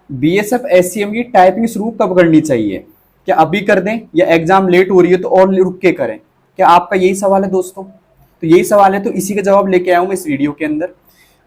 BSF SCM की typing शुरू कब करनी चाहिए? क्या अभी कर दें या एग्जाम लेट हो रही है तो और रुक के करें? क्या आपका यही सवाल है दोस्तों? तो यही सवाल है, तो इसी का जवाब लेके आया हूं मैं इस वीडियो के अंदर।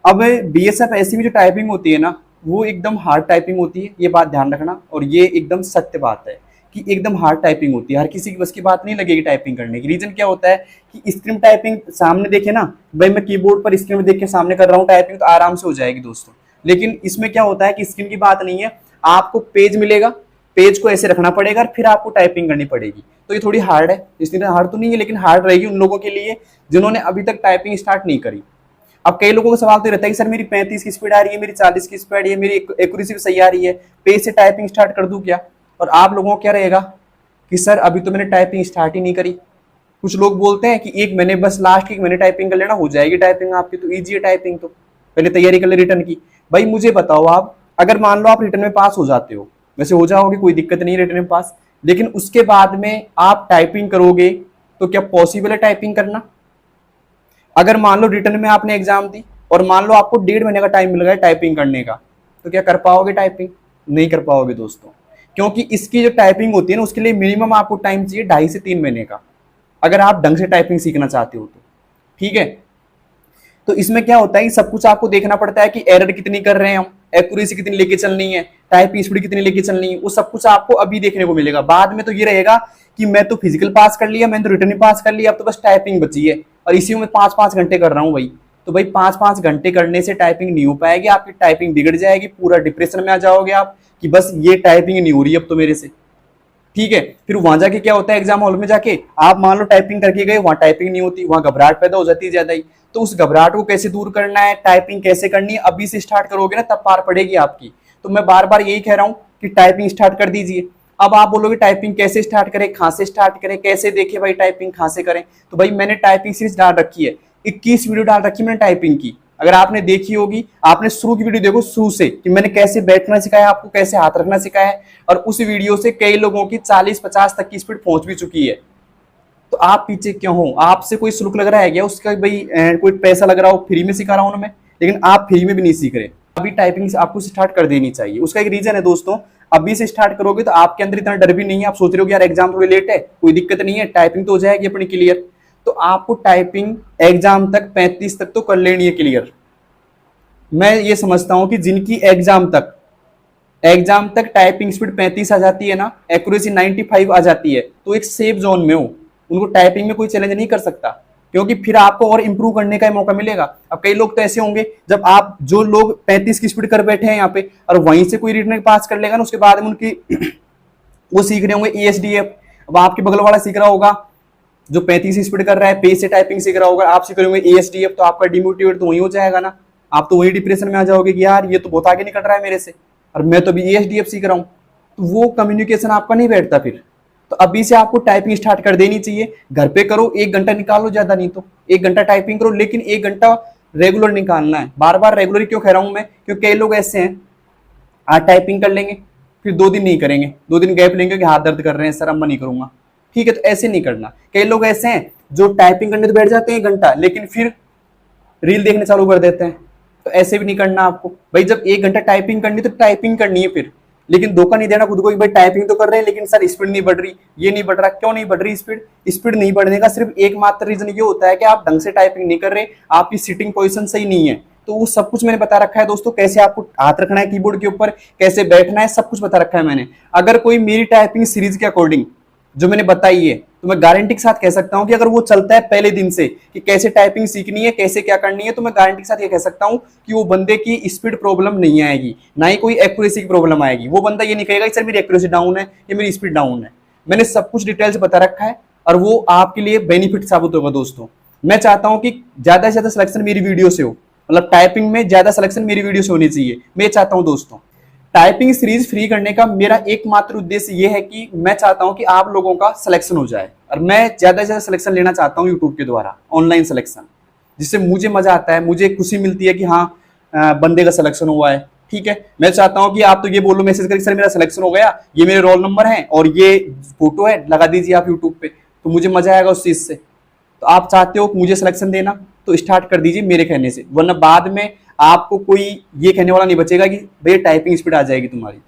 अब बीएसएफ एससीएम की जो टाइपिंग होती है ना, वो एकदम हार्ड टाइपिंग होती है, ये बात ध्यान रखना। और ये एकदम सत्य बात है कि एकदम हार्ड टाइपिंग होती है, हर किसी की बस की बात नहीं लगेगी टाइपिंग करने की। रीजन क्या होता है कि स्क्रीन टाइपिंग सामने देखे ना, भाई मैं कीबोर्ड पर स्क्रीन में देख के सामने कर रहा हूँ टाइपिंग, तो आराम से हो जाएगी दोस्तों। लेकिन इसमें क्या होता है कि स्क्रीन की बात नहीं है, आपको पेज मिलेगा, पेज को ऐसे रखना पड़ेगा और फिर आपको टाइपिंग करनी पड़ेगी। तो ये थोड़ी हार्ड है, इसलिए हार्ड तो नहीं है, लेकिन हार्ड रहेगी उन लोगों के लिए जिन्होंने अभी तक टाइपिंग स्टार्ट नहीं करी। अब कई लोगों का सवाल तो रहता है कि सर मेरी 35 की स्पीड आ रही है, मेरी 40 की स्पीड है, मेरी एक्यूरेसी भी सही आ रही है, पेज से टाइपिंग स्टार्ट कर दूं क्या? और आप लोगों को क्या रहेगा कि सर अभी तो मैंने टाइपिंग स्टार्ट ही नहीं करी। कुछ लोग बोलते हैं कि एक महीने, बस लास्ट एक महीने टाइपिंग कर लेना, हो जाएगी टाइपिंग आपकी, तो ईजी है टाइपिंग, तो पहले तैयारी कर ले रिटर्न की। भाई मुझे बताओ, आप अगर मान लो आप रिटर्न में पास हो जाते हो, वैसे हो जाओगे, कोई दिक्कत नहीं रिटर्न में पास, लेकिन उसके बाद में आप टाइपिंग करोगे तो क्या पॉसिबल है टाइपिंग करना? अगर मान लो रिटर्न में आपने एग्जाम दी और मान लो आपको 1.5 महीने का टाइम मिल गया टाइपिंग करने का, तो क्या कर पाओगे टाइपिंग? नहीं कर पाओगे दोस्तों, क्योंकि इसकी जो टाइपिंग होती है ना, उसके लिए मिनिमम आपको टाइम चाहिए 2.5 से 3 महीने का, अगर आप ढंग से टाइपिंग सीखना चाहते हो तो। ठीक है, तो इसमें क्या होता है कि सब कुछ आपको देखना पड़ता है कि एरर कितनी कर रहे हैं हम, एक्यूरेसी कितनी लेके चलनी है, टाइपिंग स्पीड कितनी लेके चलनी है, वो सब कुछ आपको अभी देखने को मिलेगा। बाद में तो ये रहेगा कि मैं तो फिजिकल पास कर लिया, मैंने तो रिटर्न पास कर लिया, अब तो बस टाइपिंग बची है, और इसी में 5-5 घंटे कर रहा हूँ भाई। तो भाई 5-5 घंटे करने से टाइपिंग नहीं हो पाएगी, आपकी टाइपिंग बिगड़ जाएगी, पूरा डिप्रेशन में आ जाओगे आप कि बस ये टाइपिंग नहीं हो रही अब तो मेरे से। ठीक है, फिर वहां जाके क्या होता है, एग्जाम हॉल में जाके आप मान लो टाइपिंग करके गए, वहां टाइपिंग नहीं होती, वहां घबराहट पैदा हो जाती है ज्यादा ही। तो उस घबराहट को कैसे दूर करना है, टाइपिंग कैसे करनी है, अभी से स्टार्ट करोगे ना तब पार पड़ेगी आपकी। तो मैं बार बार यही कह रहा हूं कि टाइपिंग स्टार्ट कर दीजिए। अब आप बोलोगे टाइपिंग कैसे स्टार्ट करें, कहां से स्टार्ट करें, कैसे देखें भाई टाइपिंग कहां से करें? तो भाई मैंने टाइपिंग सीरीज डाल रखी है, 21 वीडियो डाल रखी है मैंने टाइपिंग की। अगर आपने देखी होगी, आपने शुरू की वीडियो देखो शुरू से, कि मैंने कैसे बैठना सिखाया आपको, कैसे हाथ रखना सिखाया है, और उस वीडियो से कई लोगों की 40-50 तक की स्पीड पहुंच भी चुकी है। तो आप पीछे क्यों हो? आपसे कोई शुल्क लग रहा है क्या उसका? भाई कोई पैसा लग रहा हो, फ्री में सिखा रहा हूं ना मैं, लेकिन आप फ्री में भी नहीं सीख रहे। अभी टाइपिंग आपको स्टार्ट कर देनी चाहिए। उसका एक रीजन है दोस्तों, अभी से स्टार्ट करोगे तो आपके अंदर इतना डर भी नहीं है, आप सोच रहे हो कि यार एग्जाम थोड़ी लेट है, कोई दिक्कत नहीं है, टाइपिंग तो हो जाएगी अपनी क्लियर। तो आपको टाइपिंग एग्जाम तक 35 तक तो कर लेनी है क्लियर। मैं ये समझता हूं कि जिनकी एग्जाम तक टाइपिंग स्पीड 35 आ जाती है ना, एक्यूरेसी 95 आ जाती है, तो एक सेफ जोन में हो, उनको टाइपिंग में कोई चैलेंज नहीं कर सकता, क्योंकि फिर आपको और इंप्रूव करने का मौका मिलेगा। अब कई लोग तो ऐसे होंगे, जब आप जो लोग 35 की स्पीड कर बैठे हैं यहाँ पे, और वहीं से कोई रिटर्न पास कर लेगा ना, उसके बाद में उनकी वो सीख रहे होंगे ESDF। अब आपके बगल वाला सीख रहा होगा जो 35 स्पीड कर रहा है, पेज से टाइपिंग सीख रहा होगा, आप सीख रहे होंगे ESDF, तो आपका डिमोटिवेट तो वही हो जाएगा ना, आप तो वही डिप्रेशन में आ जाओगे कि यार ये तो बहुत आगे निकल रहा है मेरे से, और मैं तो अभी ESDF सीख रहा हूं। तो वो कम्युनिकेशन आपका नहीं बैठता फिर। तो अभी से आपको टाइपिंग स्टार्ट कर देनी चाहिए। घर पे करो, 1 घंटा निकालो, ज्यादा नहीं तो 1 घंटा टाइपिंग करो, लेकिन 1 घंटा रेगुलर निकालना है। बार बार रेगुलर क्यों कह रहा हूं मैं, क्योंकि कई लोग ऐसे हैं, आज टाइपिंग कर लेंगे, फिर 2 दिन नहीं करेंगे, 2 दिन गैप लेंगे कि हाथ दर्द कर रहे हैं सर, अब मैं नहीं करूंगा। ठीक है, तो ऐसे नहीं करना। कई लोग ऐसे हैं जो टाइपिंग करने तो बैठ जाते हैं 1 घंटा, लेकिन फिर रील देखने चालू कर देते हैं। तो ऐसे भी नहीं करना आपको। भाई जब 1 घंटा टाइपिंग करनी तो टाइपिंग करनी है फिर, लेकिन धोखा नहीं देना खुद को कि भाई टाइपिंग तो कर रहे हैं लेकिन सर स्पीड नहीं बढ़ रही, ये नहीं बढ़ रहा। क्यों नहीं बढ़ रही स्पीड? स्पीड नहीं बढ़ने का सिर्फ एकमात्र रीजन ये होता है कि आप ढंग से टाइपिंग नहीं कर रहे, आपकी सिटिंग पोजीशन सही नहीं है। तो वो सब कुछ मैंने बता रखा है दोस्तों, कैसे आपको हाथ रखना है कीबोर्ड के ऊपर, कैसे बैठना है, सब कुछ बता रखा है मैंने। अगर कोई मेरी टाइपिंग सीरीज के अकॉर्डिंग जो मैंने बताई है, तो मैं गारंटी के साथ कह सकता हूं कि अगर वो चलता है पहले दिन से कि कैसे टाइपिंग सीखनी है, कैसे क्या करनी है, तो मैं गारंटी के साथ ये कह सकता हूं कि वो बंदे की स्पीड प्रॉब्लम नहीं आएगी, ना ही कोई एक्यूरेसी की प्रॉब्लम आएगी। वो बंदा ये नहीं कहेगा सर मेरी एक्यूरेसी डाउन है या मेरी स्पीड डाउन है। मैंने सब कुछ डिटेल से बता रखा है, और वो आपके लिए बेनिफिट साबित होगा दोस्तों। मैं चाहता हूं कि ज्यादा से ज्यादा सिलेक्शन मेरी वीडियो से हो, मतलब टाइपिंग में ज्यादा सिलेक्शन मेरी वीडियो से होनी चाहिए, मैं चाहता हूं दोस्तों। टाइपिंग सीरीज फ्री करने का मेरा एकमात्र उद्देश्य यह है कि मैं चाहता हूं कि आप लोगों का सिलेक्शन हो जाए, और मैं ज्यादा से ज्यादा सिलेक्शन लेना चाहता हूं यूट्यूब के द्वारा, ऑनलाइन सिलेक्शन, जिससे मुझे मजा आता है, मुझे खुशी मिलती है कि हाँ बंदे का सिलेक्शन हुआ है। ठीक है, मैं चाहता हूं कि आप तो ये बोलो मैसेज करके सर मेरा सिलेक्शन हो गया, ये मेरे रोल नंबर है और ये फोटो है, लगा दीजिए आप यूट्यूब पे, तो मुझे मजा आएगा उस चीज से। तो आप चाहते हो कि मुझे सिलेक्शन देना, तो स्टार्ट कर दीजिए मेरे कहने से, वरना बाद में आपको कोई ये कहने वाला नहीं बचेगा कि भैया टाइपिंग स्पीड आ जाएगी तुम्हारी,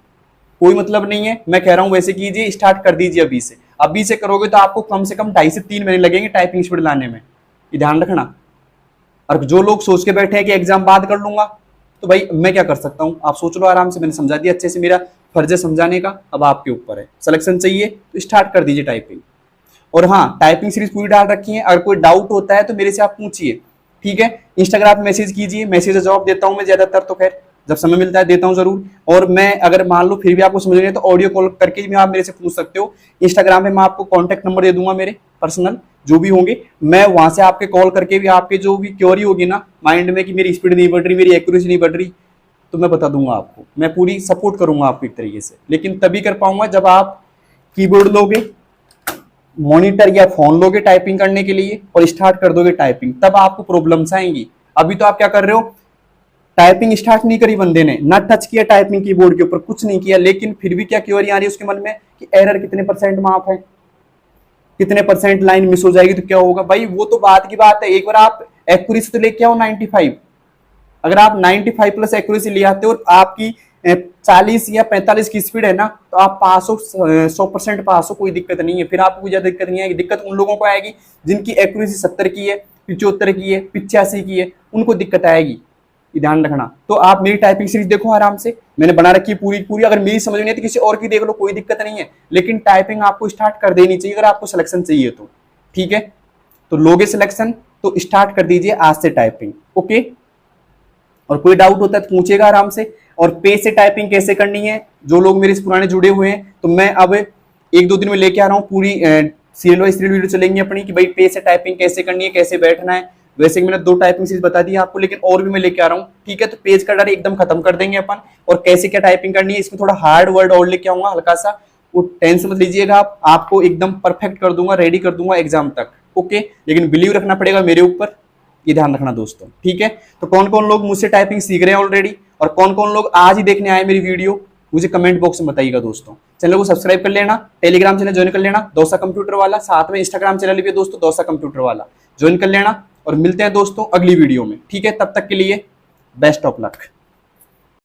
कोई मतलब नहीं है। मैं कह रहा हूं वैसे कीजिए, स्टार्ट कर दीजिए अभी से। अभी से करोगे तो आपको कम से कम 2.5 से 3 महीने लगेंगे टाइपिंग स्पीड लाने में, ये ध्यान रखना। और जो लोग सोच के बैठे हैं कि एग्जाम बाद कर लूंगा, तो भाई मैं क्या कर सकता हूं, आप सोच लो आराम से, मैंने समझा दिया अच्छे से, मेरा फर्ज है समझाने का, अब आपके ऊपर है। सिलेक्शन चाहिए तो स्टार्ट कर दीजिए टाइपिंग। और हाँ, टाइपिंग सीरीज पूरी डाल रखी है, अगर कोई डाउट होता है तो मेरे से आप पूछिए, ठीक है। इंस्टाग्राम पे मैसेज कीजिए, मैसेज का जवाब देता हूं मैं ज्यादातर, तो खैर जब समय मिलता है देता हूं जरूर। और मैं अगर मान लो फिर भी आपको समझ नहीं है तो ऑडियो कॉल करके भी आप मेरे से पूछ सकते हो। इंस्टाग्राम पे मैं आपको कॉन्टैक्ट नंबर दे दूंगा, मेरे पर्सनल जो भी होंगे, मैं वहां से आपके कॉल करके भी आपके जो भी क्वेरी होगी ना माइंड में कि मेरी स्पीड नहीं बढ़ रही, मेरी एक्यूरेसी नहीं बढ़ रही, तो मैं बता दूंगा आपको, मैं पूरी सपोर्ट करूंगा आपको एक तरीके से। लेकिन तभी कर पाऊंगा जब आप कीबोर्ड लोगे, मॉनिटर या फोन लोगे टाइपिंग करने के लिए और स्टार्ट कर दोगे टाइपिंग, तब आपको प्रॉब्लम्स आएंगी। अभी तो आप क्या कर रहे हो, टाइपिंग स्टार्ट नहीं करी बंदे ने, ना टच किया टाइपिंग कीबोर्ड के ऊपर, कुछ नहीं किया, लेकिन फिर भी क्या क्वेरी आ रही है उसके मन में कि एरर कितने परसेंट माफ है, कितने परसेंट लाइन मिस हो जाएगी तो क्या होगा। भाई वो तो बात की बात है, एक बार आप एक्यूरेसी तो लेके आओ 95। अगर आप 95 प्लस एक्यूरेसी ले आते हो और आपकी 40 या 45 की स्पीड है ना, तो आप पास हो, 100% पास हो, कोई दिक्कत नहीं है। फिर आपको ज्यादा दिक्कत नहीं आएगी। दिक्कत उन लोगों को आएगी जिनकी एक्यूरेसी 70 की है, 75 की है, 85 की है, उनको दिक्कत आएगी, ये ध्यान रखना। तो आप मेरी टाइपिंग सीरीज देखो आराम से, मैंने बना रखी है पूरी पूरी। अगर मेरी समझ नहीं आती किसी और की देख लो, कोई दिक्कत नहीं है, लेकिन टाइपिंग आपको स्टार्ट कर देनी चाहिए अगर आपको सिलेक्शन चाहिए तो, ठीक है। तो लोगे सिलेक्शन तो स्टार्ट कर दीजिए आज से टाइपिंग, ओके। और कोई डाउट होता है तो पूछेगा आराम से। और पे से टाइपिंग कैसे करनी है, जो लोग मेरे से पुराने जुड़े हुए हैं, तो मैं अब 1-2 दिन में लेके आ रहा हूँ पूरी सीरियल वाइज सीरियल वीडियो चलेंगी अपनी कि भाई पे से टाइपिंग कैसे करनी है, कैसे बैठना है। वैसे मैंने 2 टाइपिंग सीरीज बता दी आपको, लेकिन और भी मैं लेके आ रहा हूँ, ठीक है। तो पेज का डर एकदम खत्म कर देंगे अपन, और कैसे क्या टाइपिंग करनी है, इसमें थोड़ा हार्ड वर्ड और लेके आऊंगा हल्का सा, वो टेंशन मत लीजिएगा आप, आपको एकदम परफेक्ट कर दूंगा, रेडी कर दूंगा एग्जाम तक, ओके। लेकिन बिलीव रखना पड़ेगा मेरे ऊपर, ये ध्यान रखना दोस्तों, ठीक है। तो कौन कौन लोग मुझसे टाइपिंग सीख रहे हैं ऑलरेडी, और कौन कौन लोग आज ही देखने आए मेरी वीडियो, मुझे कमेंट बॉक्स में बताइएगा दोस्तों। चैनल को सब्सक्राइब कर लेना, टेलीग्राम चैनल ज्वाइन कर लेना दौसा कंप्यूटर वाला, साथ में इंस्टाग्राम चैनल भी है दोस्तों दौसा कंप्यूटर वाला, ज्वाइन कर लेना। और मिलते हैं दोस्तों अगली वीडियो में, ठीक है। तब तक के लिए बेस्ट ऑफ लक।